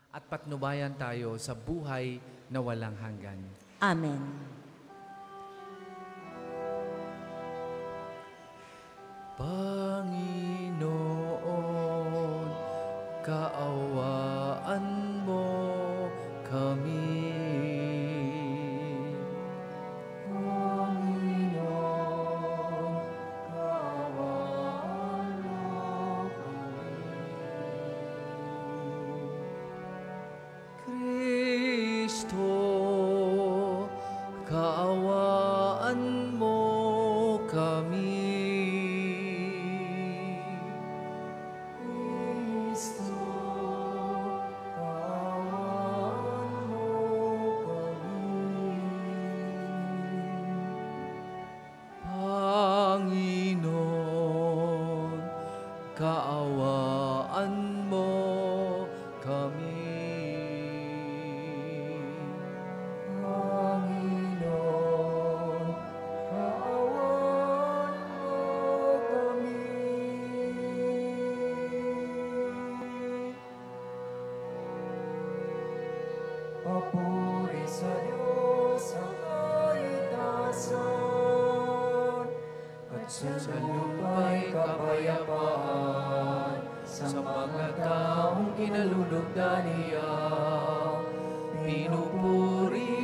at patnubayan tayo sa buhay na walang hanggan. Amen. Panginoon, kaawaan mo kami. Panginoon, kaawaan mo kami. Kristo, kaawaan mo kami. Kristo, kaawaan mo kami. Panginoon, kaawaan mo kami. Panginoon, kaawaan mo kami. Papuri sa Diyos ang kaitasan, at sa lupa'y kapayapaan, sa mga taong kinalulugdan niya. Pinupuri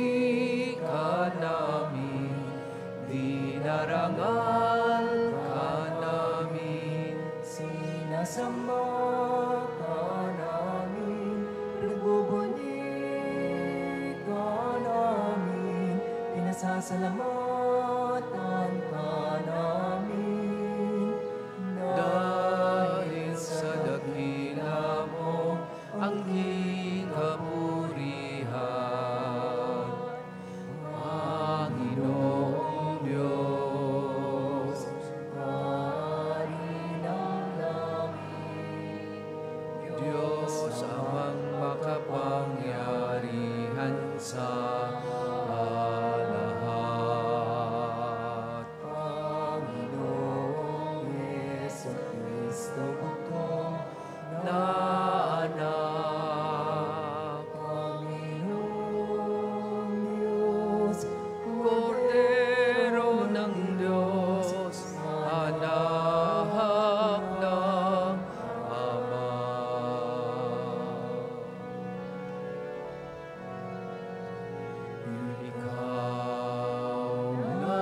ka namin, dinarangal ka namin, sinasamba ka namin, nagbubunyi ka namin, pinasasalamatan ka namin. Dahil sa dakila mo ang kapurihan, Panginoong Diyos, Hari ng langit, Diyos amang makapangyarihan sa lahat. Panginoong Jesucristo, butong Na anak, Panginoong Diyos, Kordero ng Diyos, anak ng Ama. Ikaw na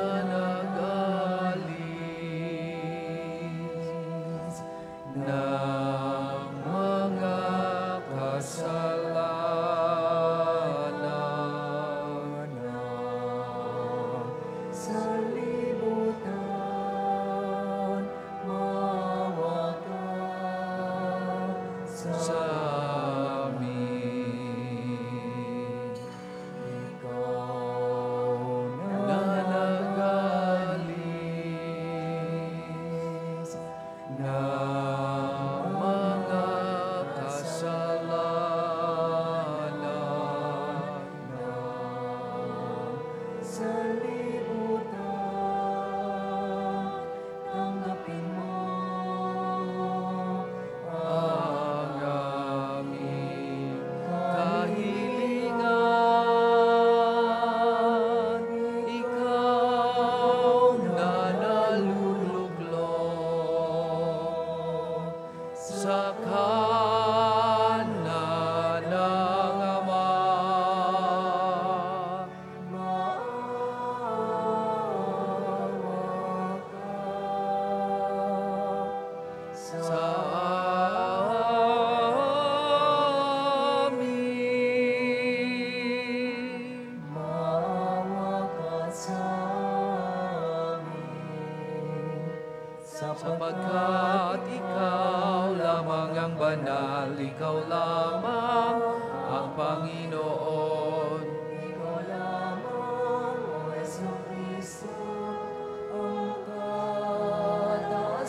nag-alis ng mga kasalanan. sa libutan, maawa ka Sa amin, ikaw na na nag-alis ng mga kasalanan. sa libutan, tanggapin mo Ang aming kahilingan, ikaw na naluluglok sa kanan ng Ama. maawa ka Sa amin, maawa ka sa amin, sapagkat ikaw lamang ang banal, ikaw lamang ang Panginoon. ikaw lamang, O Jesucristo, ang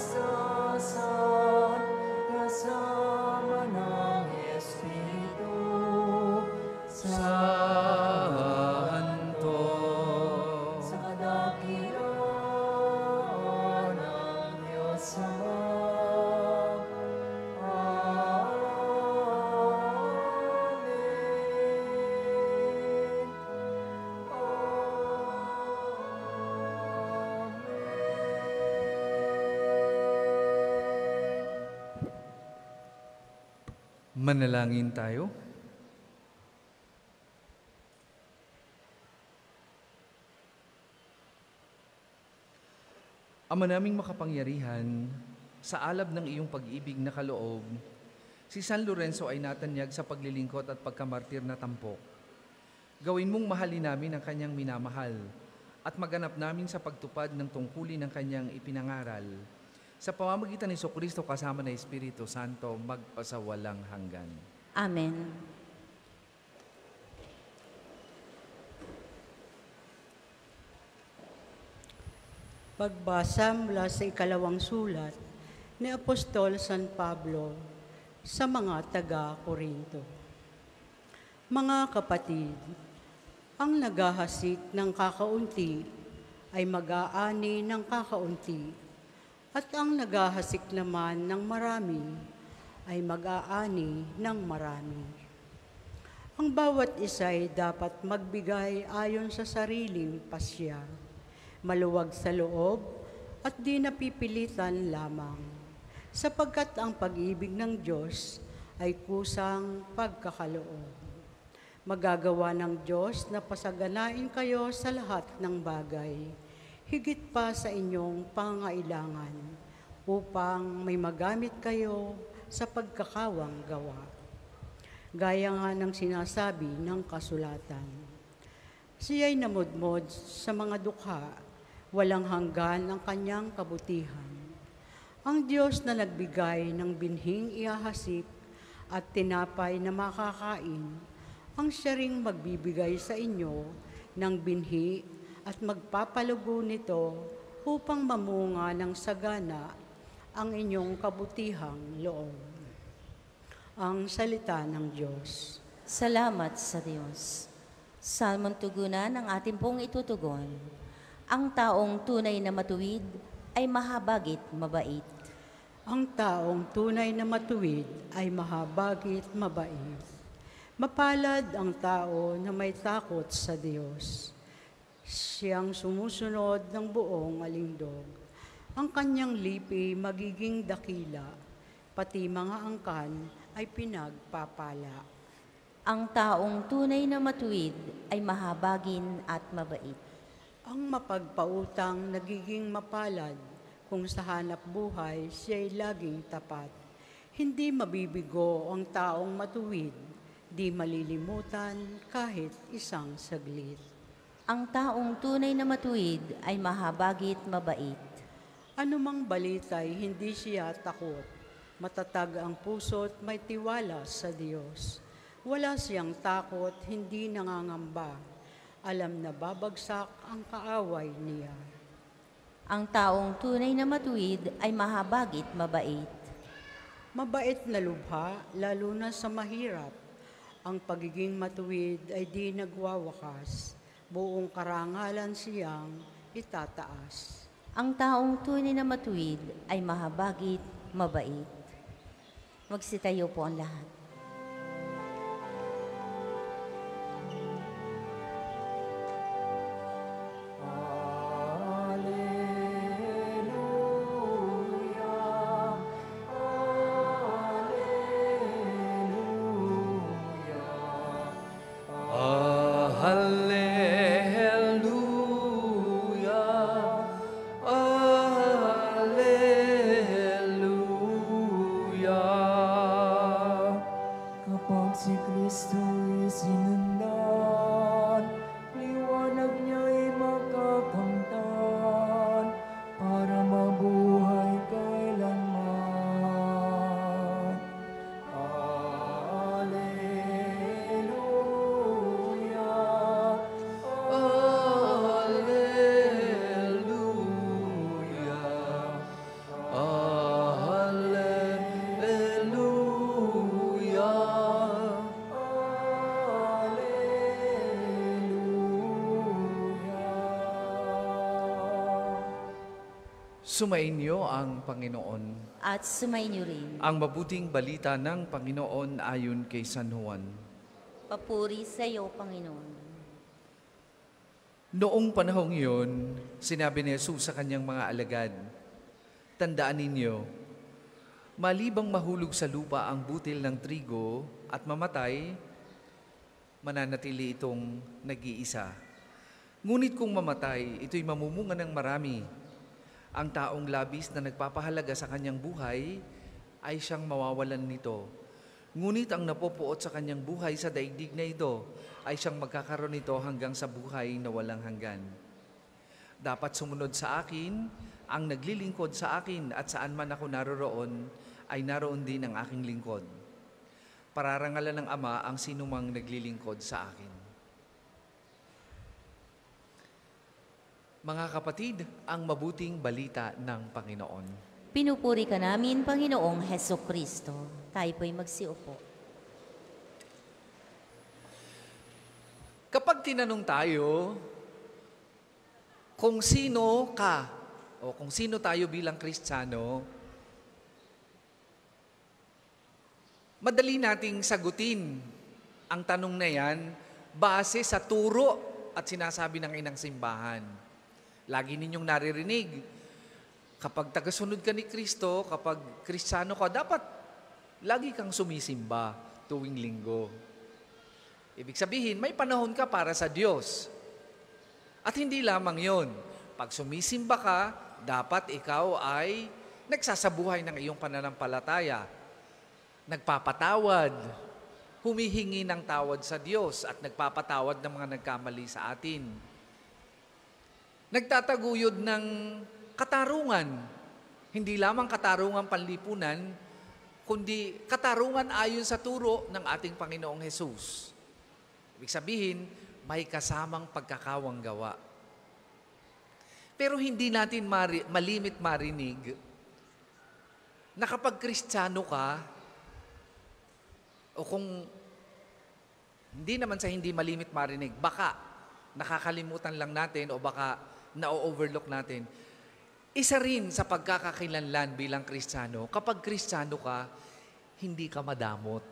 kataasan, kasama ng Espiritu Santo, sa kadakilaan ng Diyos Ama. Amen. Manalangin tayo. Ama naming makapangyarihan, sa alab ng iyong pag-ibig na kaloob, si San Lorenzo ay natanyag sa paglilingkod at pagkamartir na tampok. Gawin mong mahalin namin ang kanyang minamahal at maganap namin sa pagtupad ng tungkulin ng kanyang ipinangaral. Sa pamamagitan ni Jesucristo kasama ng Espiritu Santo, magpasawalang hanggan. Amen. Pagbasa mula sa ikalawang sulat ni Apostol San Pablo sa mga taga-Korinto. Mga kapatid, ang naghahasik ng kakaunti ay mag-aani ng kakaunti, at ang naghahasik naman ng marami ay mag-aani ng marami. Ang bawat isa ay dapat magbigay ayon sa sariling pasya, maluwag sa loob at di napipilitan lamang, sapagkat ang pag-ibig ng Diyos ay kusang pagkakaloob. Magagawa ng Diyos na pasaganain kayo sa lahat ng bagay, higit pa sa inyong pangailangan, upang may magamit kayo sa pagkakawang gawa. Gaya nga ng sinasabi ng kasulatan, siya'y namudmod sa mga dukha, walang hanggan ang kanyang kabutihan. Ang Diyos na nagbigay ng binhing ihahasik at tinapay na makakain, ang siya ring magbibigay sa inyo ng binhi at magpapalugo nito upang mamunga ng sagana ang inyong kabutihang loob. Ang salita ng Diyos. Salamat sa Diyos. Salmon tugunan ang ating pong itutugon. Ang taong tunay na matuwid ay mahabagit mabait. Ang taong tunay na matuwid ay mahabagit mabait. Mapalad ang tao na may takot sa Diyos. Siyang sumusunod ng buong alindog. Ang kanyang lipi magiging dakila, pati mga angkan ay pinagpapala. Ang taong tunay na matuwid ay mahabagin at mabait. Ang mapagpautang nagiging mapalad kung sa hanap buhay siya'y laging tapat. Hindi mabibigo ang taong matuwid, di malilimutan kahit isang saglit. Ang taong tunay na matuwid ay mahabagit mabait. Anumang balita'y hindi siya takot. Matatag ang puso't may tiwala sa Diyos. Wala siyang takot, hindi nangangamba. Alam na babagsak ang kaaway niya. Ang taong tunay na matuwid ay mahabagit mabait. Mabait na lubha, lalo na sa mahirap. Ang pagiging matuwid ay di nagwawakas. Buong karangalan siyang itataas. Ang taong tunay na matuwid ay mahabagit mabait. Magsitayo po ang lahat. Sumainyo ang Panginoon. At sumainyo rin. Ang mabuting balita ng Panginoon ayon kay San Juan. Papuri sa iyo, Panginoon. Noong panahong iyon, sinabi ni Jesus sa kanyang mga alagad, tandaan ninyo, Malibang mahulog sa lupa ang butil ng trigo at mamatay, mananatili itong nag-iisa. Ngunit kung mamatay, ito'y mamumunga ng marami. Ang taong labis na nagpapahalaga sa kanyang buhay ay siyang mawawalan nito. Ngunit ang napopuot sa kanyang buhay sa daigdig na ito ay siyang magkakaroon nito hanggang sa buhay na walang hanggan. Dapat sumunod sa akin ang naglilingkod sa akin, at saan man ako naroroon, ay naroon din ang aking lingkod. Pararangalan ng Ama ang sinumang naglilingkod sa akin. Mga kapatid, ang mabuting balita ng Panginoon. Pinupuri ka namin, Panginoong Heso Kristo. Tayo po'y magsiupo. Kapag tinanong tayo kung sino ka o kung sino tayo bilang Kristiyano, madali nating sagutin ang tanong na yan base sa turo at sinasabi ng inang simbahan. Lagi ninyong naririnig, kapag tagasunod ka ni Kristo, kapag Kristiyano ka, dapat lagi kang sumisimba tuwing linggo. Ibig sabihin, may panahon ka para sa Diyos. At hindi lamang yon. Pag sumisimba ka, dapat ikaw ay nagsasabuhay ng iyong pananampalataya. Nagpapatawad, humihingi ng tawad sa Diyos at nagpapatawad ng mga nagkamali sa atin. Nagtataguyod ng katarungan, hindi lamang katarungan panlipunan, kundi katarungan ayon sa turo ng ating Panginoong Hesus. Ibig sabihin, may kasamang pagkakawang gawa. Pero hindi natin malimit marinig na kapag Kristiyano ka, o kung hindi naman sa hindi malimit marinig, baka nakakalimutan lang natin o baka na-overlook natin. Isa rin sa pagkakakilanlan bilang Kristiyano, kapag Kristiyano ka, hindi ka madamot.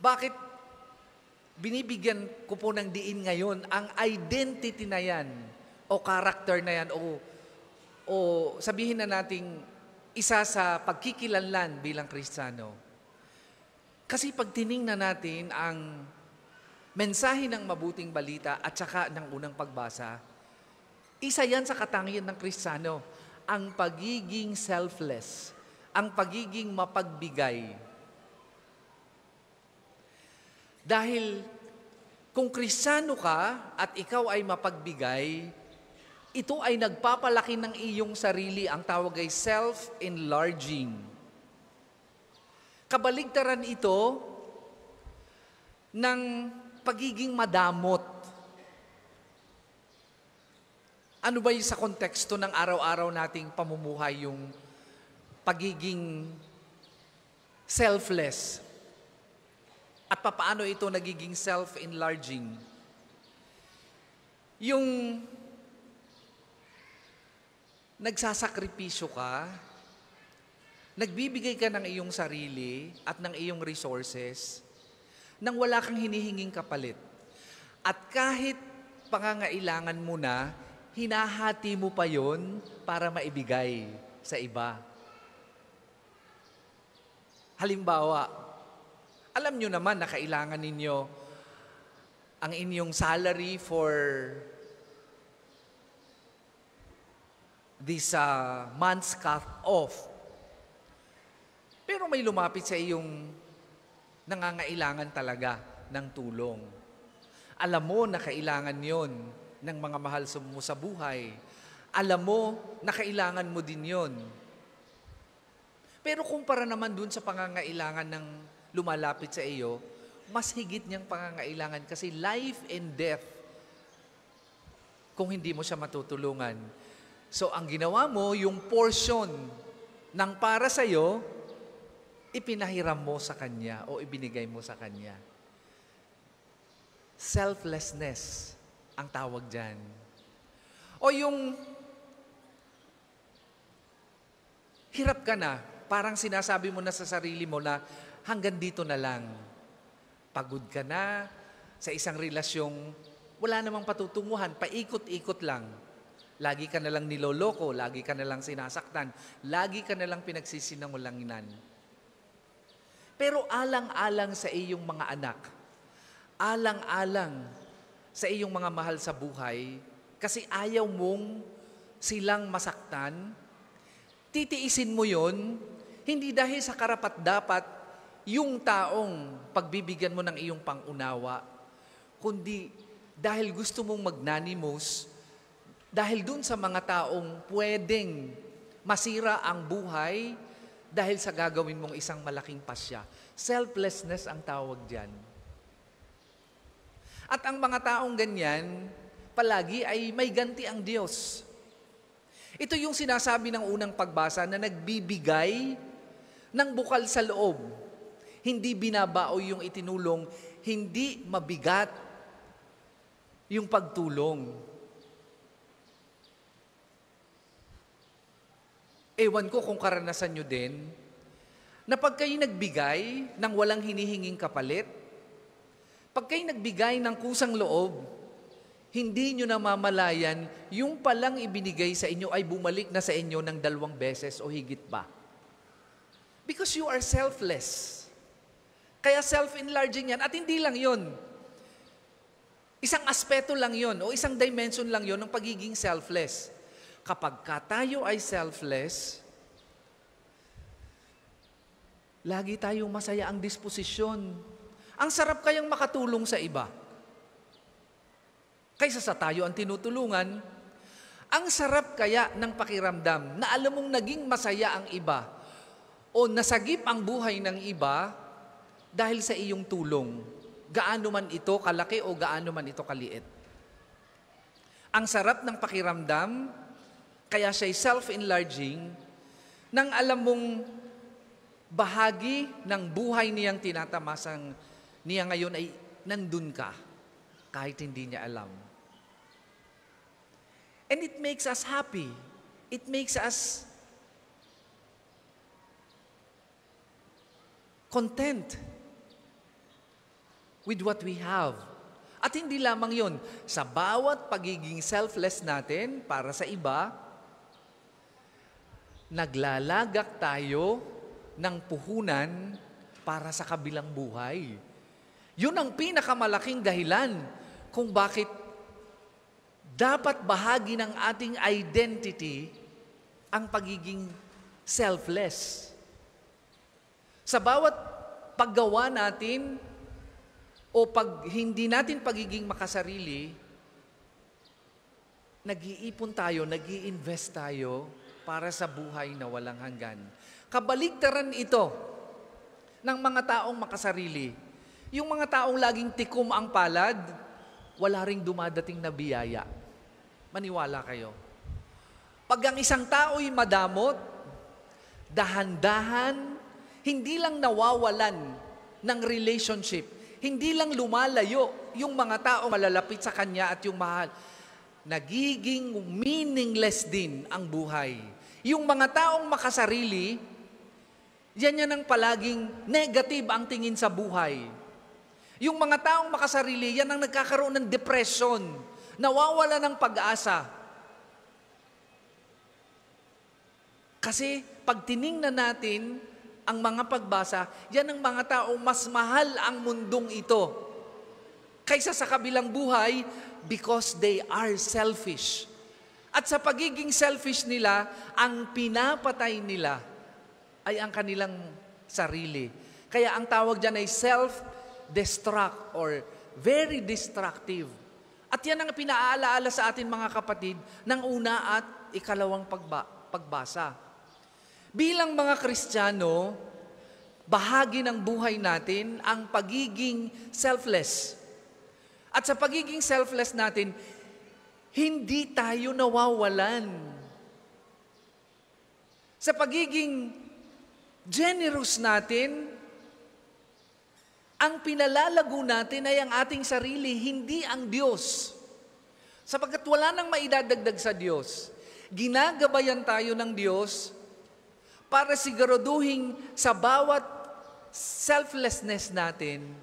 Bakit binibigyan ko po ng diin ngayon ang identity na yan o character na yan o sabihin na nating isa sa pagkikilanlan bilang Kristiyano. Kasi pag tiningnan natin ang mensahe ng mabuting balita at saka ng unang pagbasa, isa yan sa katangian ng Kristiyano, ang pagiging selfless, ang pagiging mapagbigay. Dahil kung Kristiyano ka at ikaw ay mapagbigay, ito ay nagpapalaki ng iyong sarili, ang tawag ay self-enlarging. Kabaligtaran ito ng pagiging madamot. Ano ba yung sa konteksto ng araw-araw nating pamumuhay yung pagiging selfless? At papaano ito nagiging self-enlarging? Yung nagsasakripisyo ka, nagbibigay ka ng iyong sarili at ng iyong resources nang wala kang hinihinging kapalit. At kahit pangangailangan mo na, hinahati mo pa yon para maibigay sa iba. Halimbawa, alam nyo naman na kailangan ninyo ang inyong salary for this month's cut-off. Pero may lumapit sa iyong nangangailangan talaga ng tulong. Alam mo na kailangan yon ng mga mahal mo sa buhay. Alam mo na kailangan mo din yon. Pero kumpara naman dun sa pangangailangan ng lumalapit sa iyo, mas higit niyang pangangailangan kasi life and death kung hindi mo siya matutulungan. So, ang ginawa mo, yung portion ng para sa'yo, ipinahiram mo sa Kanya o ibinigay mo sa Kanya. Selflessness ang tawag dyan. O yung hirap ka na, parang sinasabi mo na sa sarili mo na hanggang dito na lang. Pagod ka na sa isang relasyong wala namang patutunguhan, paikot-ikot lang. Lagi ka nalang niloloko, lagi ka nalang sinasaktan, lagi ka nalang pinagsisinungalingan. Pero alang-alang sa iyong mga anak, alang-alang sa iyong mga mahal sa buhay, kasi ayaw mong silang masaktan, titiisin mo yon, hindi dahil sa karapat-dapat yung taong pagbibigyan mo ng iyong pangunawa, kundi dahil gusto mong magnanimos, dahil dun sa mga taong pwedeng masira ang buhay dahil sa gagawin mong isang malaking pasya. Selflessness ang tawag dyan. At ang mga taong ganyan, palagi ay may ganti ang Diyos. Ito yung sinasabi ng unang pagbasa na nagbibigay ng bukal sa loob. Hindi binabao yung itinulong, hindi mabigat yung pagtulong. Ewan ko kung karanasan nyo din, na pag kayo nagbigay ng walang hinihinging kapalit, pag kayo nagbigay ng kusang loob, hindi nyo namamalayan, yung palang ibinigay sa inyo ay bumalik na sa inyo ng 2 beses o higit pa. Because you are selfless. Kaya self-enlarging yan. At hindi lang yon. Isang aspeto lang yon o isang dimension lang yon ng pagiging selfless. Kapag tayo ay selfless, lagi tayong masaya ang disposisyon. Ang sarap kayang makatulong sa iba. Kaysa sa tayo ang tinutulungan, ang sarap kaya ng pakiramdam na alam mong naging masaya ang iba o nasagip ang buhay ng iba dahil sa iyong tulong. Gaano man ito kalaki o gaano man ito kaliit. Ang sarap ng pakiramdam, kaya siya'y self-enlarging, nang alam mong bahagi ng buhay niyang tinatamasang niya ngayon ay nandun ka, kahit hindi niya alam. And it makes us happy. It makes us content with what we have. At hindi lamang yon, sa bawat pagiging selfless natin para sa iba, naglalagak tayo ng puhunan para sa kabilang buhay. Yun ang pinakamalaking dahilan kung bakit dapat bahagi ng ating identity ang pagiging selfless. Sa bawat paggawa natin o pag hindi natin pagiging makasarili, nag-iipon tayo, nag-i-invest tayo para sa buhay na walang hanggan. Kabaligtaran ito ng mga taong makasarili. Yung mga taong laging tikom ang palad, wala ring dumadating na biyaya. Maniwala kayo. Pag ang isang tao'y madamot, dahan-dahan, hindi lang nawawalan ng relationship, hindi lang lumalayo yung mga taong malalapit sa kanya at yung mahal, nagiging meaningless din ang buhay. Yung mga taong makasarili, yan ang palaging negative ang tingin sa buhay. Yung mga taong makasarili, yan ang nagkakaroon ng depression, nawawala ng pag-asa. Kasi pag tiningnan natin ang mga pagbasa, yan ang mga taong mas mahal ang mundong ito kaysa sa kabilang buhay because they are selfish. At sa pagiging selfish nila, ang pinapatay nila ay ang kanilang sarili. Kaya ang tawag dyan ay self-destruct or very destructive. At yan ang pinaalaala sa atin mga kapatid ng una at ikalawang pagbasa. Bilang mga Kristiyano, bahagi ng buhay natin ang pagiging selfless. At sa pagiging selfless natin, hindi tayo nawawalan. Sa pagiging generous natin, ang pinalalago natin ay ang ating sarili, hindi ang Diyos. Sapagkat wala nang maidadagdag sa Diyos. Ginagabayan tayo ng Diyos para siguraduhin sa bawat selflessness natin,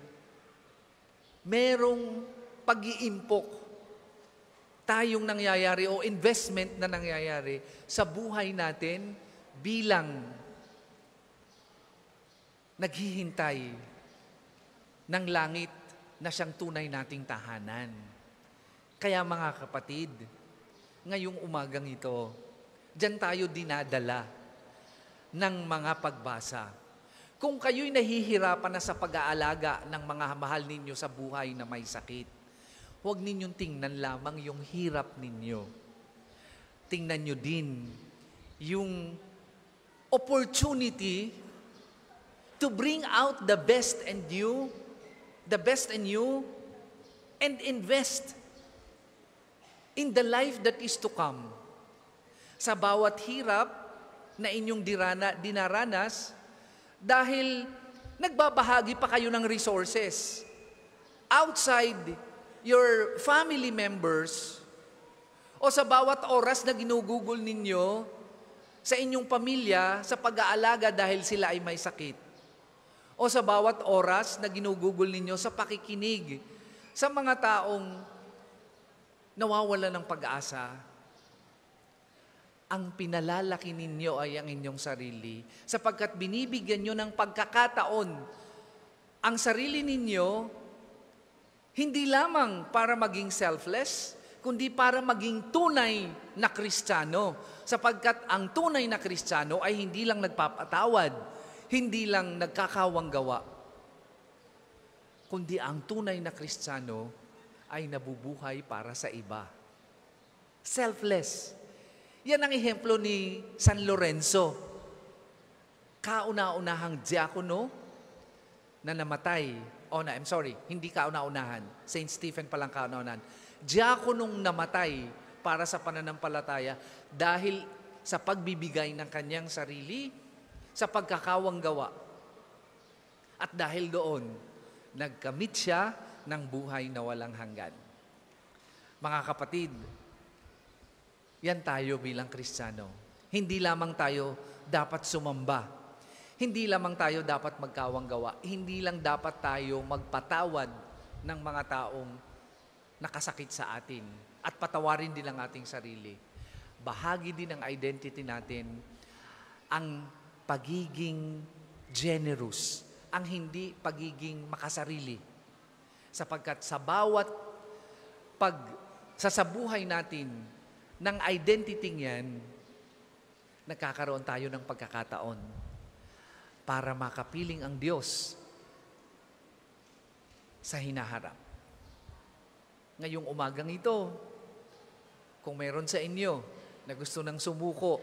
merong pag-iimpok tayong nangyayari o investment na nangyayari sa buhay natin bilang naghihintay ng langit na siyang tunay nating tahanan. Kaya mga kapatid, ngayong umagang ito, diyan tayo dinadala ng mga pagbasa. Kung kayo'y nahihirapan na sa pag-aalaga ng mga mahal ninyo sa buhay na may sakit, huwag ninyong tingnan lamang yung hirap ninyo. Tingnan nyo din yung opportunity to bring out the best in you, and invest in the life that is to come. Sa bawat hirap na inyong dinaranas, dahil nagbabahagi pa kayo ng resources outside your family members, o sa bawat oras na ginugugol ninyo sa inyong pamilya sa pag-aalaga dahil sila ay may sakit, o sa bawat oras na ginugugol ninyo sa pakikinig sa mga taong nawawala ng pag-asa, ang pinalalaki ninyo ay ang inyong sarili, sapagkat binibigyan nyo ng pagkakataon ang sarili ninyo, hindi lamang para maging selfless, kundi para maging tunay na Kristiyano. Sapagkat ang tunay na Kristiyano ay hindi lang nagpapatawad, hindi lang nagkakawang gawa, kundi ang tunay na Kristiyano ay nabubuhay para sa iba. Selfless. Yan ang ehemplo ni San Lorenzo. Kauna-unahang diakono na namatay. Hindi kauna-unahan. Saint Stephen palang kauna-unahan. Diakonong namatay para sa pananampalataya dahil sa pagbibigay ng kanyang sarili, sa pagkakawang gawa. At dahil doon, nagkamit siya ng buhay na walang hanggan. Mga kapatid, yan tayo bilang Kristiyano. Hindi lamang tayo dapat sumamba. Hindi lamang tayo dapat magkawang gawa. Hindi lang dapat tayo magpatawad ng mga taong nakasakit sa atin at patawarin din ang ating sarili. Bahagi din ng identity natin ang pagiging generous, ang hindi pagiging makasarili. Sapagkat sa bawat sasabuhay natin ng identity yan, nagkakaroon tayo ng pagkakataon para makapiling ang Diyos sa hinaharap. Ngayong umagang ito, kung meron sa inyo na gusto nang sumuko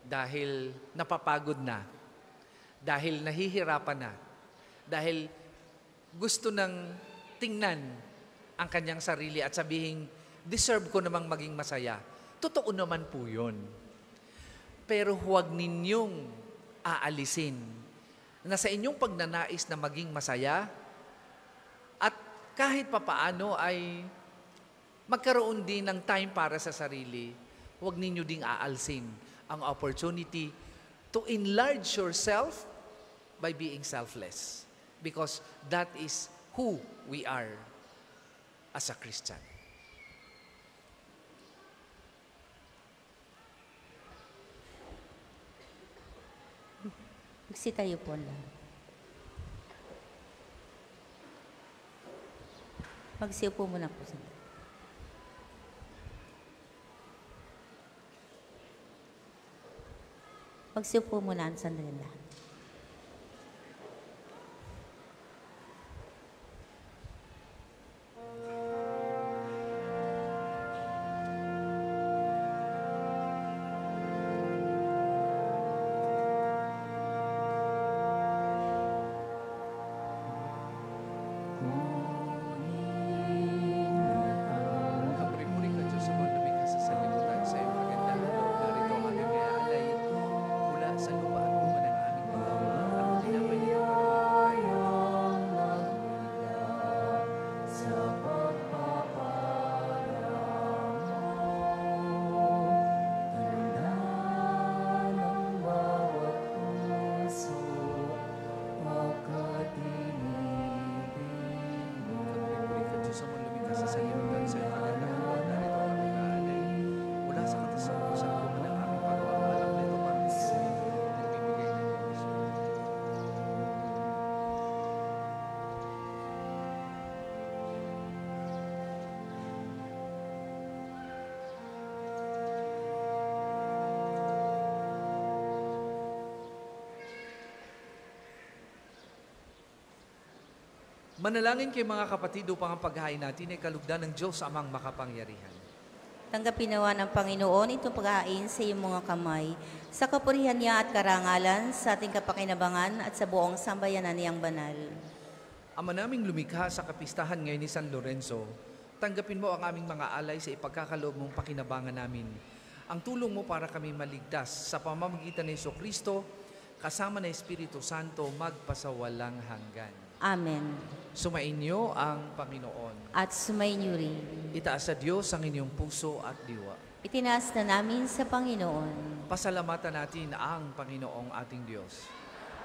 dahil napapagod na, dahil nahihirapan na, dahil gusto nang tingnan ang kanyang sarili at sabihin, deserve ko namang maging masaya. Totoo naman po yun. Pero huwag ninyong aalisin na sa inyong pagnanais na maging masaya at kahit papaano ay magkaroon din ng time para sa sarili, huwag ninyo ding aalsin ang opportunity to enlarge yourself by being selfless. Because that is who we are as a Christian. Magsitayo po lang. Magsiupo muna po sila. Magsiupo muna ang sandali lang. Kapuri-puri ka Diyos sa mga lumikha sa sanlibutan sa iyong kagandahan. Narito ang aming iaalay mula sa lupa at uman ang aming pagkawa. Ang tinapay niyo kapuri-puri ka Diyos sa mga lumikha sa sanlibutan sa iyong kagandahan. Narito ang aming Manalangin kay mga kapatid upang ang paghahain natin ay kalugdan ng Diyos Amang makapangyarihan. Tanggapin nawa ng Panginoon itong paghain sa iyong mga kamay, sa kapurihan niya at karangalan, sa ating kapakinabangan at sa buong sambayanan niyang banal. Ama naming lumikha sa kapistahan ngayon ni San Lorenzo, tanggapin mo ang aming mga alay sa ipagkakaloob mong pakinabangan namin. Ang tulong mo para kami maligtas sa pamamagitan ng Jesucristo, kasama ng Espiritu Santo, magpasawalang hanggan. Amen. Sumainyo ang Panginoon. At sumainyo rin. Itaas sa Diyos ang inyong puso at diwa. Itinaas na namin sa Panginoon. Pasalamatan natin ang Panginoong ating Diyos.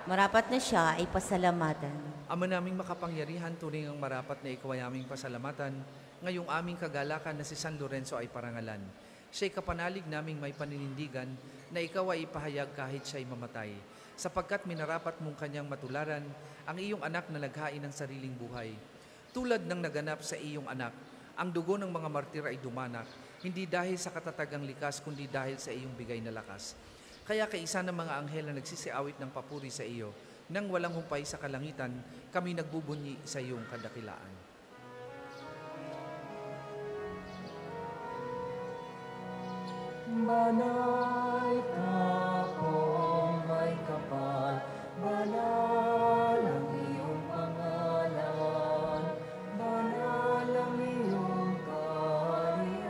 Marapat na siya ay pasalamatan. Ama naming makapangyarihan, tunay ang marapat na ikaw ay aming pasalamatan. Ngayong aming kagalakan na si San Lorenzo ay parangalan. Siya'y kapanalig naming may paninindigan na ikaw ay ipahayag kahit siya'y mamatay. Sapagkat minarapat mong kanyang matularan ang iyong anak na naghain ng sariling buhay. Tulad ng naganap sa iyong anak, ang dugo ng mga martir ay dumanak, hindi dahil sa katatagang likas, kundi dahil sa iyong bigay na lakas. Kaya kaisa ng mga anghel na nagsisiawit ng papuri sa iyo, nang walang humpay sa kalangitan, kami nagbubunyi sa iyong kadakilaan. Banay tapong may kapal, banal ang iyong pangalan, banal ang iyong kaharian.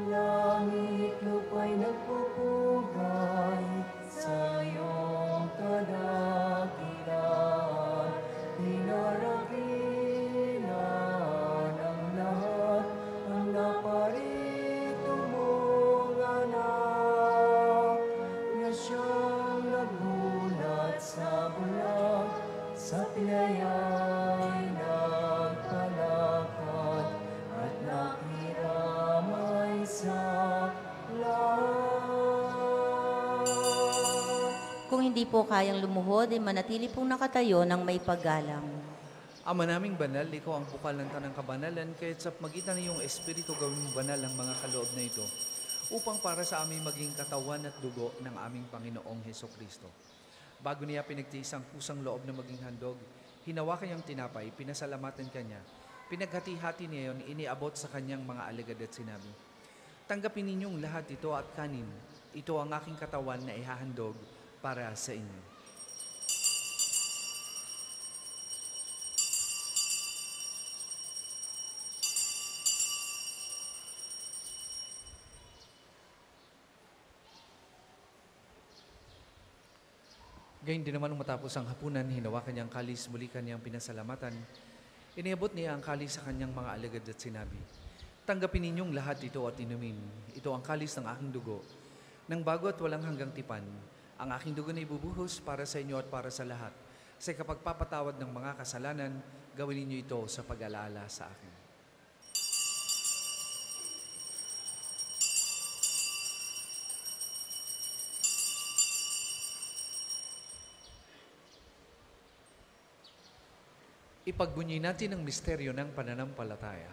Langit lupa'y nagpupugay sa iyong kadakilaan. Pinarakilan ang lahat, ang naparito mong anak, na siyang nagulat sa bulag, sa pinaya'y nagpalakad, at nakiramay sa lahat. Kung hindi po kayang lumuhod, ay manatili pong nakatayo ng may paggalang. Ama naming banal, ikaw ang bukal ng tanang kabanalan, kaya't sa magitan ng iyong Espiritu gawin mo banal ang mga kaloob na ito, upang para sa aming maging katawan at dugo ng aming Panginoong Hesukristo. Bago niya pinagtiis ang pusang loob na maging handog, hinawakan niyang tinapay, pinasalamatan kanya, pinaghati-hati niya yon, iniabot sa kanyang mga alagad at sinabi, tanggapin ninyong lahat ito at kanin, ito ang aking katawan na ihahandog para sa inyo. Gayun din naman nung matapos ang hapunan, hinawakan niyang kalis, muli kanyang pinasalamatan. Iniabot niya ang kalis sa kanyang mga alagad at sinabi, tanggapin ninyong lahat ito at inumin. Ito ang kalis ng aking dugo, ng bago at walang hanggang tipan. Ang aking dugo na ibubuhos para sa inyo at para sa lahat. Sa kapagpapatawad ng mga kasalanan, gawin ninyo ito sa pag-alaala sa akin. Ipagbunyi natin ang misteryo ng pananampalataya.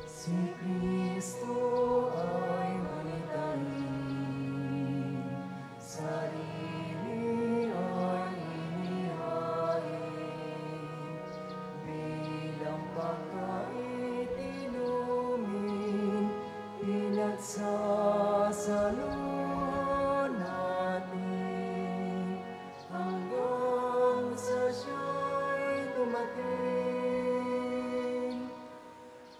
Si Kristo ay manitahin, sarili ay inihain, bilang pagkait inumin, pinagsasalo natin, hanggang sa siya'y dumating.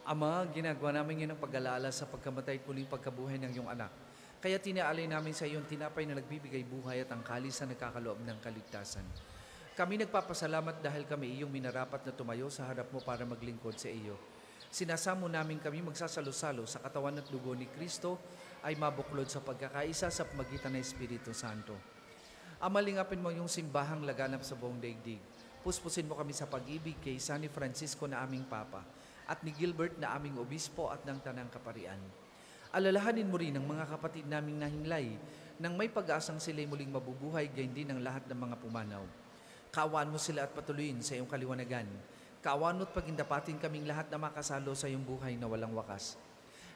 Ama, ginagawa namin ngayon ang pag-alaala sa pagkamatay at muling pagkabuhay ng iyong anak. Kaya tinaalay namin sa iyong tinapay na nagbibigay buhay at ang kalis na nagkakaloob ng kaligtasan. Kami nagpapasalamat dahil kami iyong minarapat na tumayo sa harap mo para maglingkod sa iyo. Sinasamo namin kami magsasalo-salo sa katawan at dugo ni Kristo ay mabuklod sa pagkakaisa sa pamagitan ng Espiritu Santo. Ama, lingapin mo yung simbahang laganap sa buong daigdig. Puspusin mo kami sa pag-ibig kay San Francisco na aming Papa, at ni Gilbert na aming obispo at ng Tanang Kaparian. Alalahanin mo rin ang mga kapatid naming nahinglay nang may pag-asang sila'y muling mabubuhay, gayon din ang lahat ng mga pumanaw. Kaawaan mo sila at patuloyin sa iyong kaliwanagan. Kaawaan mo at pagindapatin kaming lahat na makasalo sa iyong buhay na walang wakas.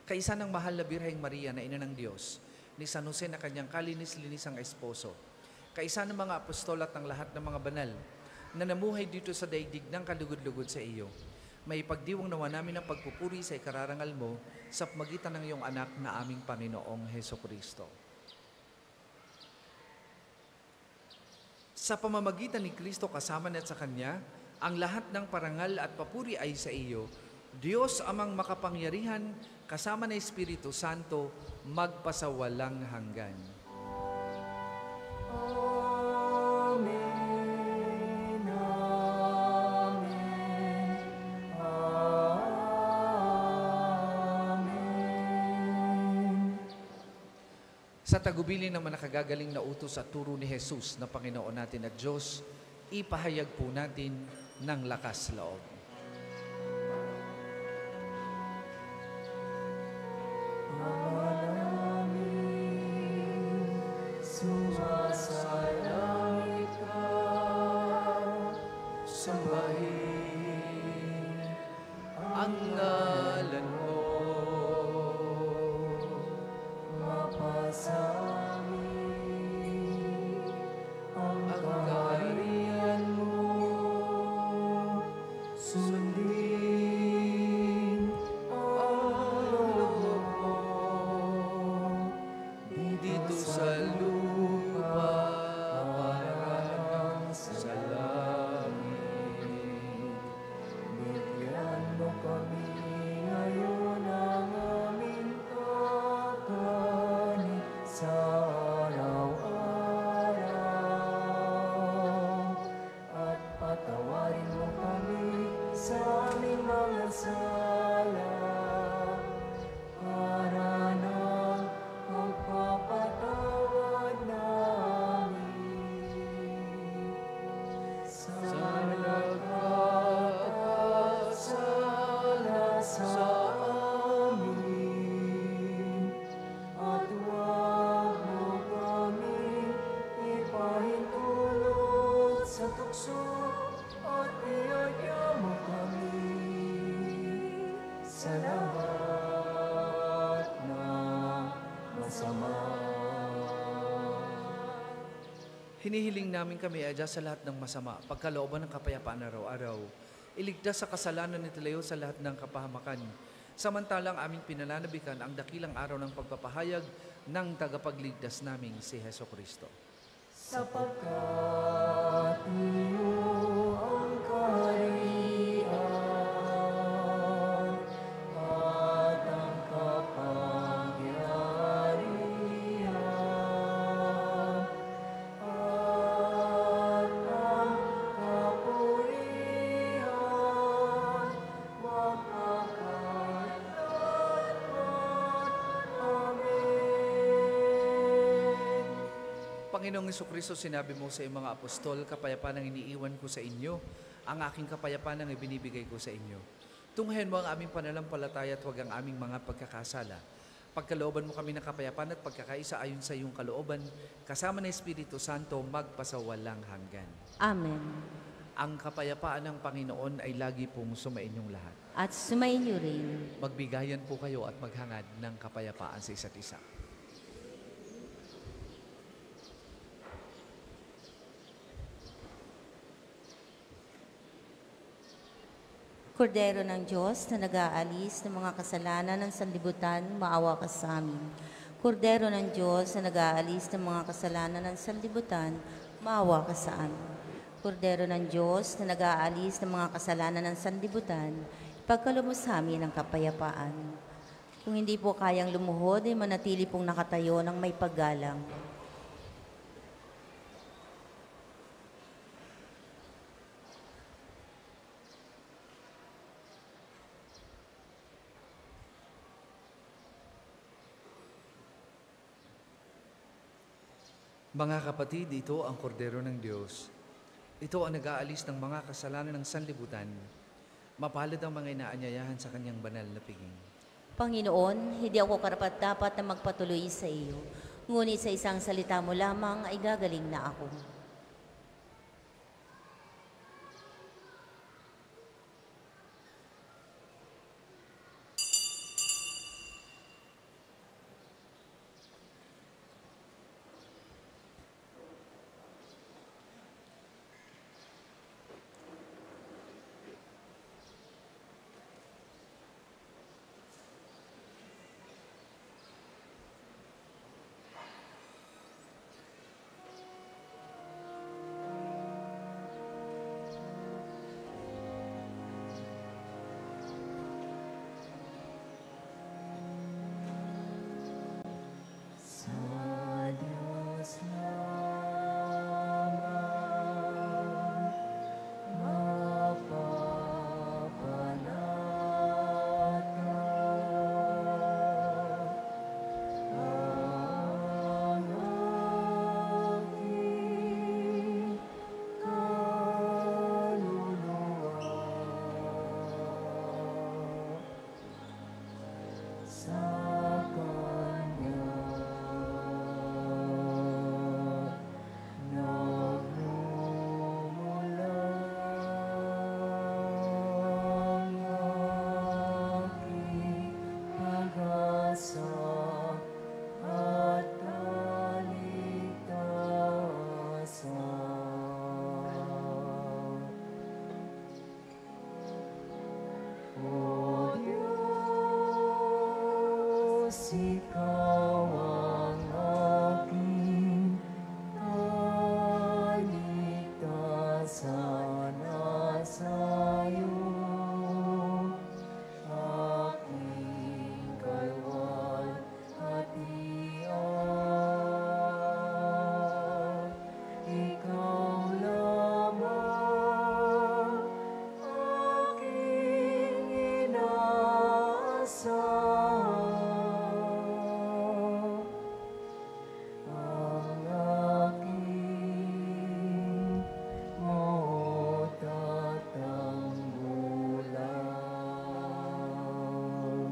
Kaisa ng mahal na Birheng Maria na Ina ng Diyos, ni San Jose na kanyang kalinis-linisang esposo, kaisa ng mga apostol at ng lahat ng mga banal na namuhay dito sa daigdig ng kalugod-lugod sa iyo, may pagdiwang nawa namin ang pagpupuri sa ikararangal mo sa pamagitan ng iyong anak na aming Panginoong Hesukristo. Sa pamamagitan ni Kristo kasama at sa Kanya, ang lahat ng parangal at papuri ay sa iyo, Diyos amang makapangyarihan, kasama ng Espiritu Santo, magpasawalang hanggan. Amen. Amen. Amen. Sa tagubilin ng manakagagaling na utos at turo ni Jesus na Panginoon natin at Diyos, ipahayag po natin ng lakas loob. Sumasalangit ka, sambahin Ang ngalan mo, mapasamin ang ang kaharian mo, sundin ang loob mo dito sa lupa, parang sa langit. Bigyan mo kami ngayon ng aming kakanin sa araw-araw. At patawarin mo kami sa aming mga sala para ng magpapatawad namin sa nagkakasala sa amin, at huwag mo kami ipahintulot sa tukso, at iadya mo kami sa lahat ng masama. Hinihiling namin kami adya sa lahat ng masama, pagkalooban ng kapayapaan araw-araw. Iligtas sa kasalanan at ilayo sa lahat ng kapahamakan. Samantalang aming pinananabikan ang dakilang araw ng pagpapahayag ng tagapagligtas naming si Heso Kristo. Sapagkat iyo ang kaharian at ang kapangyarihan at ang kapurihan magpakailanman. Amen. Panginoong Hesukristo, sinabi mo sa iyong mga apostol, kapayapaan ang iniiwan ko sa inyo, ang aking kapayapaan ang ibinibigay ko sa inyo. Tunghayan mo ang aming pananampalataya at huwag ang aming mga pagkakasala. Pagkalooban mo kami ng kapayapaan at pagkakaisa ayon sa iyong kalooban, kasama ng Espiritu Santo, magpasawalang hanggan. Amen. Ang kapayapaan ng Panginoon ay lagi pong sumainyong lahat. At sumainyo rin. Magbigayan po kayo at maghangad ng kapayapaan sa isa't isa. Kordero ng Diyos na nag-aalis ng mga kasalanan ng sanlibutan, maawa ka sa amin. Kordero ng Diyos na nag-aalis ng mga kasalanan ng sanlibutan, maawa ka sa amin. Kordero ng Diyos na nag-aalis ng mga kasalanan ng sanlibutan, ipagkaloob mo sa amin ang kapayapaan. Kung hindi po kayang lumuhod, ay manatili pong nakatayo ng may paggalang. Mga kapatid, ito ang kordero ng Diyos. Ito ang nag-aalis ng mga kasalanan ng sanlibutan. Mapalad ang mga inaanyayahan sa kanyang banal na piging. Panginoon, hindi ako karapat-dapat na magpatuloy sa iyo, ngunit sa isang salita mo lamang ay gagaling na ako. ikaw ang aking kaligtasan sa'yo, aking kalwalhatian. Ikaw lamang aking inaasahan, ang aking matatanggulan.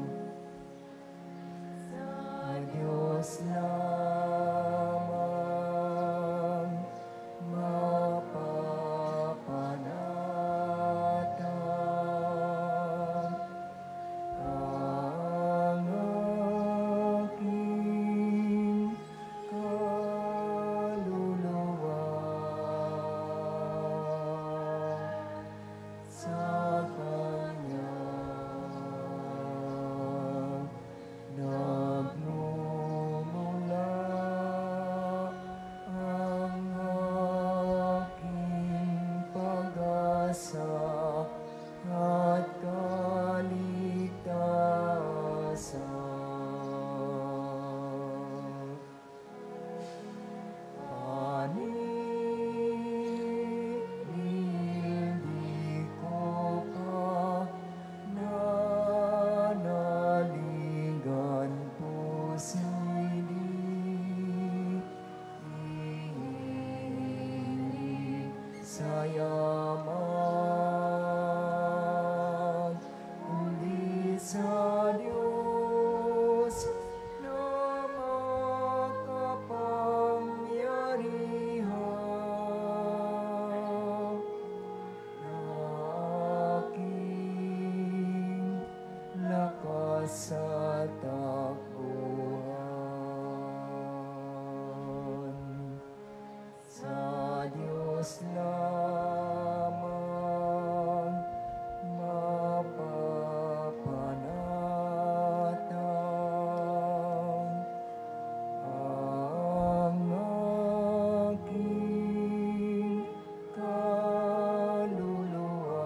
Sa Diyos lamang mapapanatag ang aking kaluluwa. Sa Kanya nagmumula ang aking pag-asa at kaligtasan. Hindi ko pa nanaligan pusilig sa yaman, kundi sa Diyos na makapangyarihan, na aking lakas sa takbuhan. Sa Diyos lamang mapapanatag ang aking kaluluwa.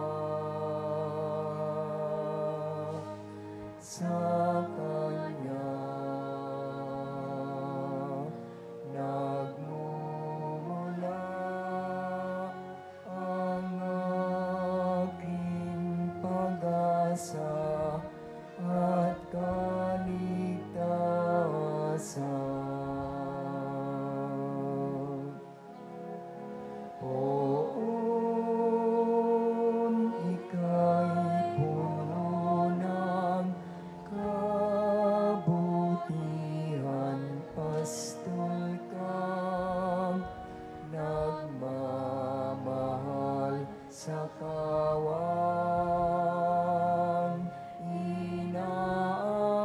Sa Kanya nagmumula ang aking pag-asa at kaligtasan. Poon ika'y puno ng kabutihan, pastol kang nagmamahal sa kawan, inaakay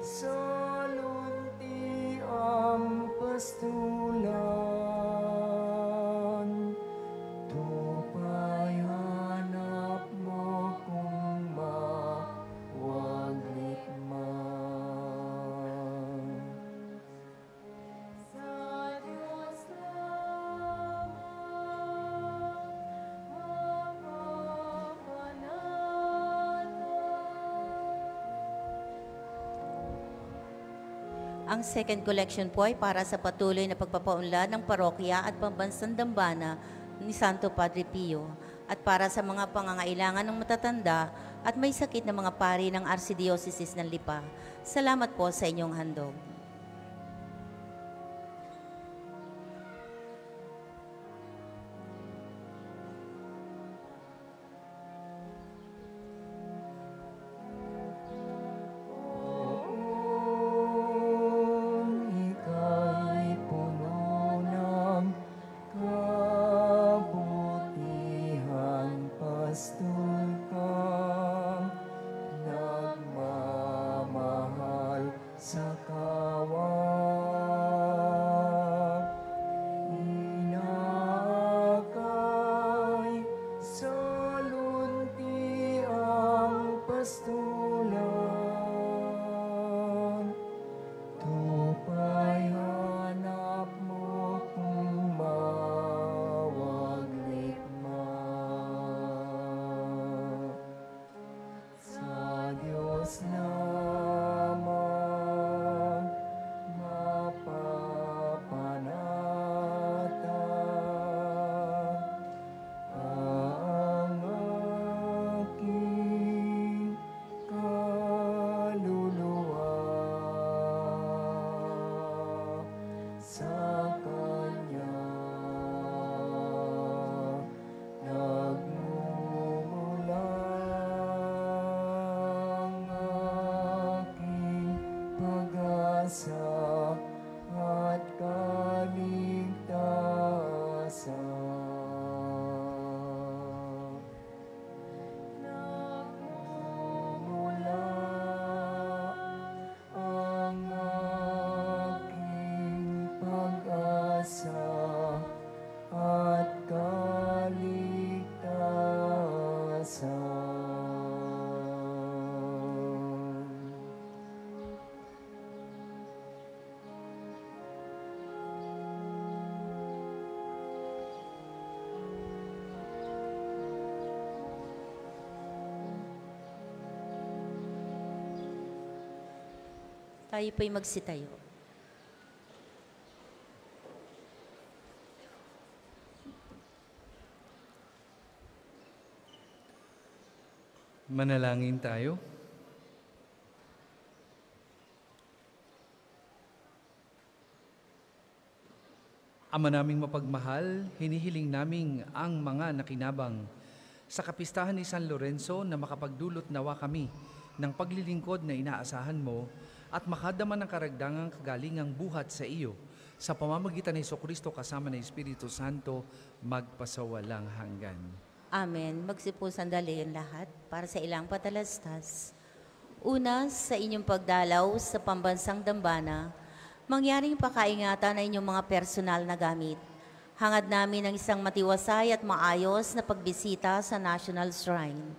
sa lunti ang pastulan. Tupay hanap mo kung mawaglit man. Sa Diyos lamang Ang second collection po ay para sa patuloy na pagpapaunlad ng parokya at pambansang dambana ni Santo Padre Pio at para sa mga pangangailangan ng matatanda at may sakit na mga pari ng Archdiocese ng Lipa. Salamat po sa inyong handog. Ika'y puno ng kabutihan, pastol kang nagmamahal sa kawan, inakay sa lunti ang pastulan. Tayo po'y magsitayo. Manalangin tayo. Ama naming mapagmahal, hinihiling naming ang mga nakinabang sa kapistahan ni San Lorenzo na makapagdulot nawa kami ng paglilingkod na inaasahan mo at makadama ng karagdagang kagalingang buhat sa iyo sa pamamagitan ni Jesucristo kasama ng Espiritu Santo magpasawalang hanggan. Amen. Magsipo sandali ang lahat para sa ilang patalastas. Una, sa inyong pagdalaw sa pambansang dambana, mangyaring pakaingatan na inyong mga personal na gamit. Hangad namin ang isang matiwasay at maayos na pagbisita sa National Shrine.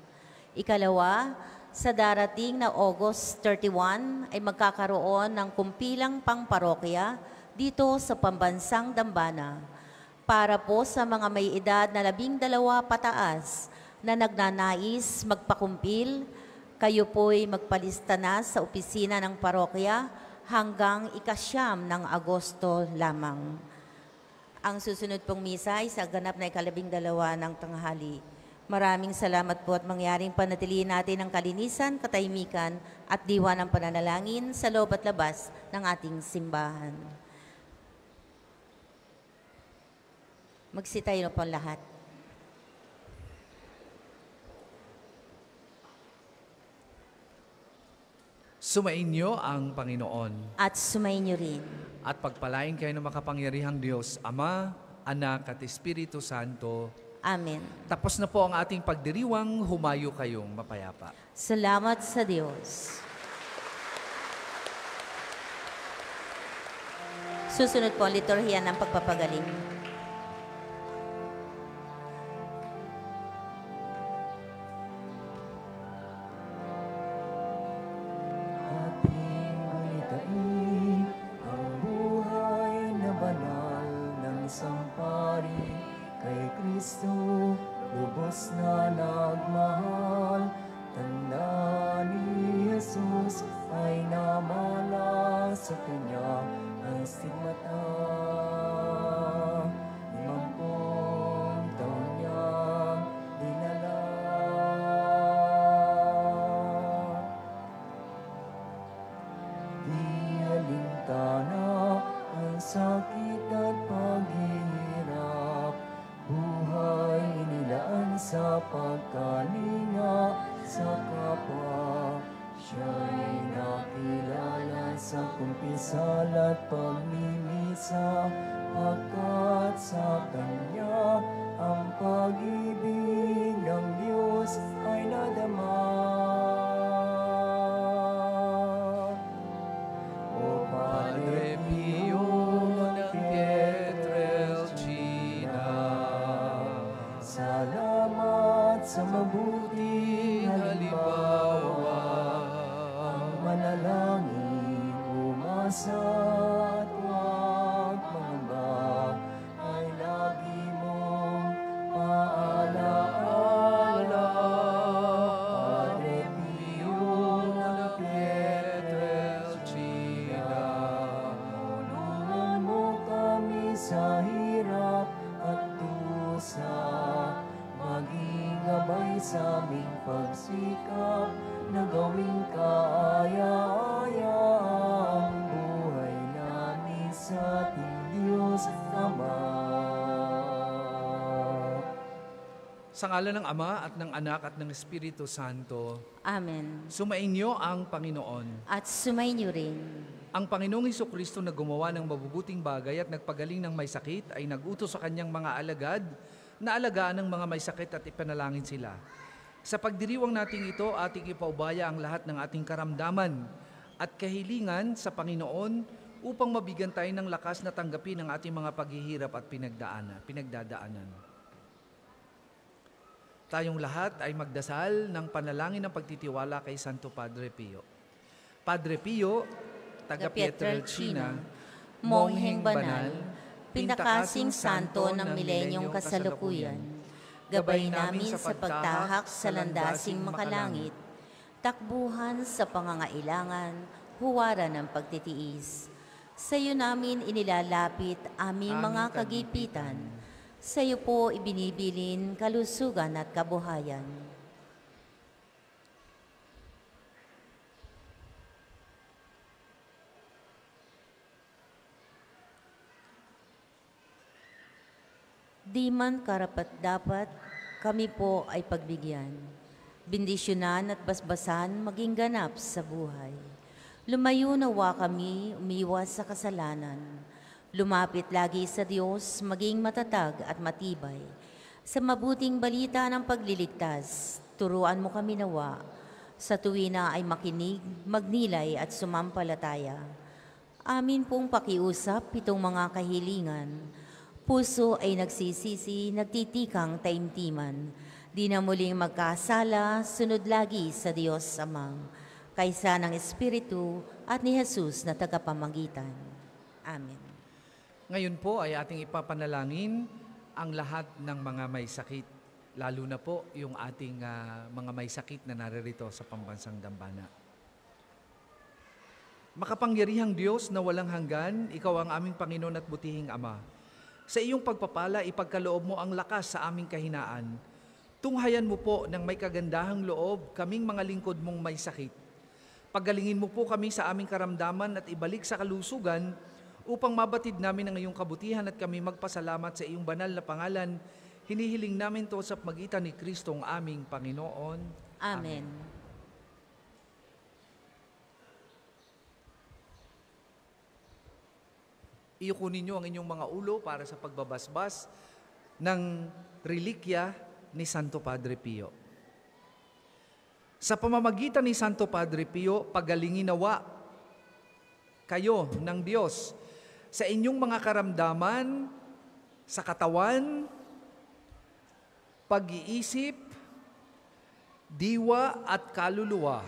Ikalawa, sa darating na August 31 ay magkakaroon ng kumpilang pangparokya dito sa pambansang dambana. Para po sa mga may edad na 12 pataas na nagnanais magpakumpil, kayo po'y magpalista na sa opisina ng parokya hanggang ika-9 ng Agosto lamang. Ang susunod pong misa ay sa ganap na 12 ng tanghali. Maraming salamat po at mangyaring panatilihin natin ang kalinisan, katahimikan at diwa ng pananalangin sa loob at labas ng ating simbahan. Magsitayo na po ang lahat. Sumainyo ang Panginoon At sumainyo rin. at pagpalain kayo ng makapangyarihang Diyos, Ama, Anak at Espiritu Santo. Amen. Tapos na po ang ating pagdiriwang, humayo kayong mapayapa. Salamat sa Diyos. Susunod po ang liturhiya ng pagpapagaling. Ating ulitain ang buhay na banal ng isang pari kay Kristo, lubos na nagmahal. Tanda ni Jesus ay namala sa kanya ang stigmata. 50 taon niyang dinala. Di alintana ang sakit at paghihirap, buhay inilaan sa pagkalinga sa kapwa. Siya'y nakilala sa kumpisal at pagmimisa, pagkat sa Kanya ang pag-ibig ng Diyos ay nadama. O Padre Pio ng Pietrelcina, salamat sa mabuting halimbawa. Ang manalangin, umasa at huwag mangamba ay lagi mong paalaala. Padre Pio ng Pietrelcina, tulungan mo kami sa hirap at dusa, maging gabay sa aming pagsikap na gawing kaaya-aya ang buhay namin sa ating Diyos Ama. Sa ngalan ng Ama at ng Anak at ng Espiritu Santo, Amen. sumainyo ang Panginoon. At sumainyo rin. Ang Panginoong Jesucristo na gumawa ng mabubuting bagay at nagpagaling ng may sakit ay nagutos sa kanyang mga alagad na alagaan ng mga may sakit at ipanalangin sila. Sa pagdiriwang nating ito, ating ipaubaya ang lahat ng ating karamdaman at kahilingan sa Panginoon upang mabigyan tayo ng lakas na tanggapin ang ating mga paghihirap at pinagdadaanan. Tayong lahat ay magdasal ng panalangin ng pagtitiwala kay Santo Padre Pio. Padre Pio, taga Pietrelcina, Mongheng Banal, Pintakasing Santo ng Milenyong Kasalukuyan, gabay namin sa pagtahak sa landasing makalangit, takbuhan sa pangangailangan, huwaran ng pagtitiis. Sa iyo namin inilalapit aming mga kagipitan. Sa iyo po ibinibilin kalusugan at kabuhayan. Di man karapat-dapat, kami po ay pagbigyan. Bendisyonan at basbasan maging ganap sa buhay. Lumayo nawa kami, umiwas sa kasalanan. Lumapit lagi sa Diyos, maging matatag at matibay. Sa mabuting balita ng pagliligtas, turuan mo kami nawa. Sa tuwina ay makinig, magnilay at sumampalataya. Amin pong pakiusap itong mga kahilingan. Puso ay nagsisisi, nagtitikang taimtiman. Di na muling magkasala, sunod lagi sa Diyos Amang, kaysa ng Espiritu at ni Jesus na tagapamagitan. Amen. Ngayon po ay ating ipapanalangin ang lahat ng mga may sakit, lalo na po yung ating mga may sakit na naririto sa pambansang dambana. Makapangyarihang Diyos na walang hanggan, Ikaw ang aming Panginoon at butihing Ama. Sa iyong pagpapala, ipagkaloob mo ang lakas sa aming kahinaan. Tunghayan mo po ng may kagandahang loob kaming mga lingkod mong may sakit. Pagalingin mo po kami sa aming karamdaman at ibalik sa kalusugan upang mabatid namin ang iyong kabutihan at kami magpasalamat sa iyong banal na pangalan. Hinihiling namin to sa pagitan ni Kristong aming Panginoon. Amen. Iyukunin niyo ang inyong mga ulo para sa pagbabasbas ng relikya ni Santo Padre Pio. Sa pamamagitan ni Santo Padre Pio, pagalingin nawa kayo ng Diyos sa inyong mga karamdaman, sa katawan, pag-iisip, diwa at kaluluwa.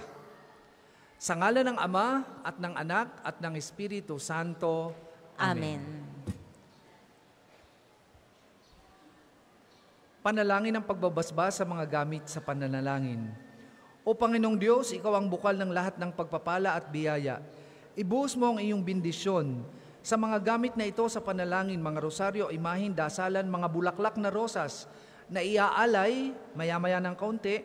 Sa ngalan ng Ama at ng Anak at ng Espiritu Santo. Amen. Panalangin ang pagbabasbas sa mga gamit sa pananalangin. O Panginoong Diyos, Ikaw ang bukal ng lahat ng pagpapala at biyaya. Ibuhos mo ang iyong bendisyon sa mga gamit na ito sa panalangin, mga rosaryo, imahin, dasalan, mga bulaklak na rosas na iaalay, maya-maya ng kaunti,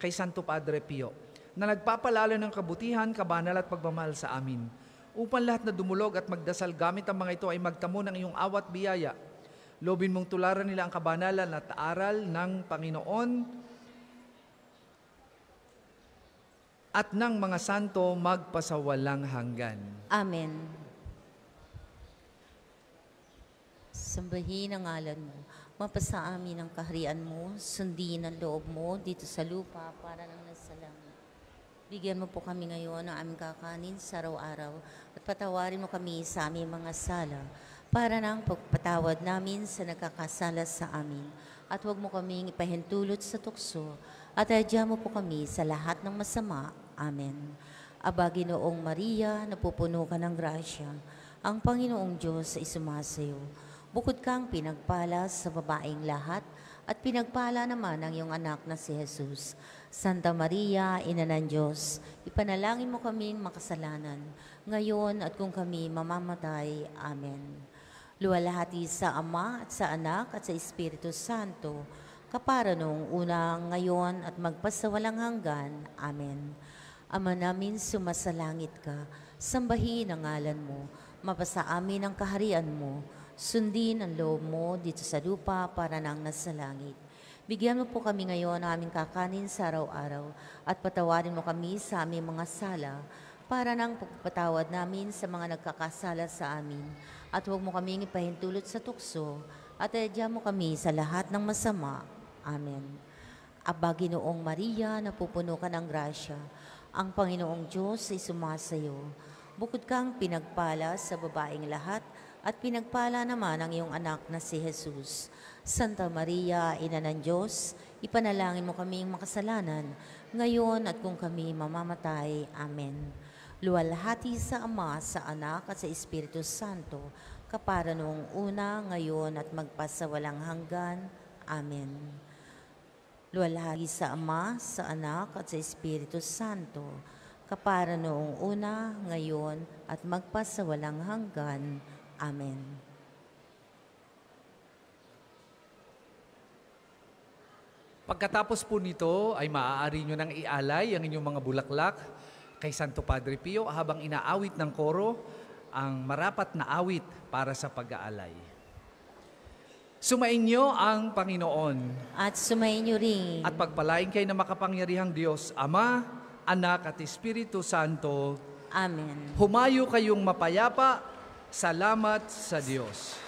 kay Santo Padre Pio, na nagpapalala ng kabutihan, kabanal at pagmamahal sa amin. Upang lahat na dumulog at magdasal gamit ang mga ito ay magtamo ng iyong awat biyaya. Lobin mong tularan nila ang kabanalan at aral ng Panginoon at ng mga santo magpasawalang hanggan. Amen. Sambahin ang ngalan mo. Mapasa amin ang kaharian mo, sundin ang loob mo dito sa lupa para nang nasa langit. Bigyan mo po kami ngayon ng aming kakanin sa araw-araw at patawarin mo kami sa aming mga sala para nang pagpatawad namin sa nagkakasala sa amin. At huwag mo kaming ipahintulot sa tukso at adya mo po kami sa lahat ng masama. Amen. Aba, Ginoong Maria, napupuno ka ng grasya, ang Panginoong Diyos ay sumasayo. Bukod kang pinagpala sa babaeng lahat, at pinagpala naman ang iyong anak na si Jesus. Santa Maria, Ina ng Diyos, ipanalangin mo kaming makasalanan, ngayon at kung kami mamamatay. Amen. Luwalhati sa Ama at sa Anak at sa Espiritu Santo, kapara noong una, ngayon at magpasawalang hanggan. Amen. Ama namin, sumasalangit ka, sambahin ang ngalan mo, mapasa amin ang kaharian mo, sundin ang loob mo dito sa lupa para nang nasa langit. Bigyan mo po kami ngayon ng aming kakanin sa araw-araw at patawarin mo kami sa aming mga sala para nang pagpatawad namin sa mga nagkakasala sa amin. At huwag mo kaming ipahintulot sa tukso at adya mo kami sa lahat ng masama. Amen. Aba, Ginoong Maria, napupuno ka ng grasya, ang Panginoong Diyos ay sumasayo. Bukod kang pinagpala sa babaeng lahat, at pinagpala naman ang iyong anak na si Jesus. Santa Maria, Ina ng Diyos, ipanalangin mo kaming makasalanan, ngayon at kung kami mamamatay. Amen. Luwalhati sa Ama, sa Anak at sa Espiritu Santo, kapara noong una, ngayon at magpasawalang hanggan. Amen. Luwalhati sa Ama, sa Anak at sa Espiritu Santo, kapara noong una, ngayon, at magpasawalang hanggan. Amen. Pagkatapos po nito ay maaari nyo nang ialay ang inyong mga bulaklak kay Santo Padre Pio habang inaawit ng koro ang marapat na awit para sa pag-aalay. Sumainyo ang Panginoon At sumainyo rin. at pagpalain kayo ng makapangyarihang Diyos, Ama, Anak at Espiritu Santo. Amen. Humayo kayong mapayapa. Salamat sa Diyos.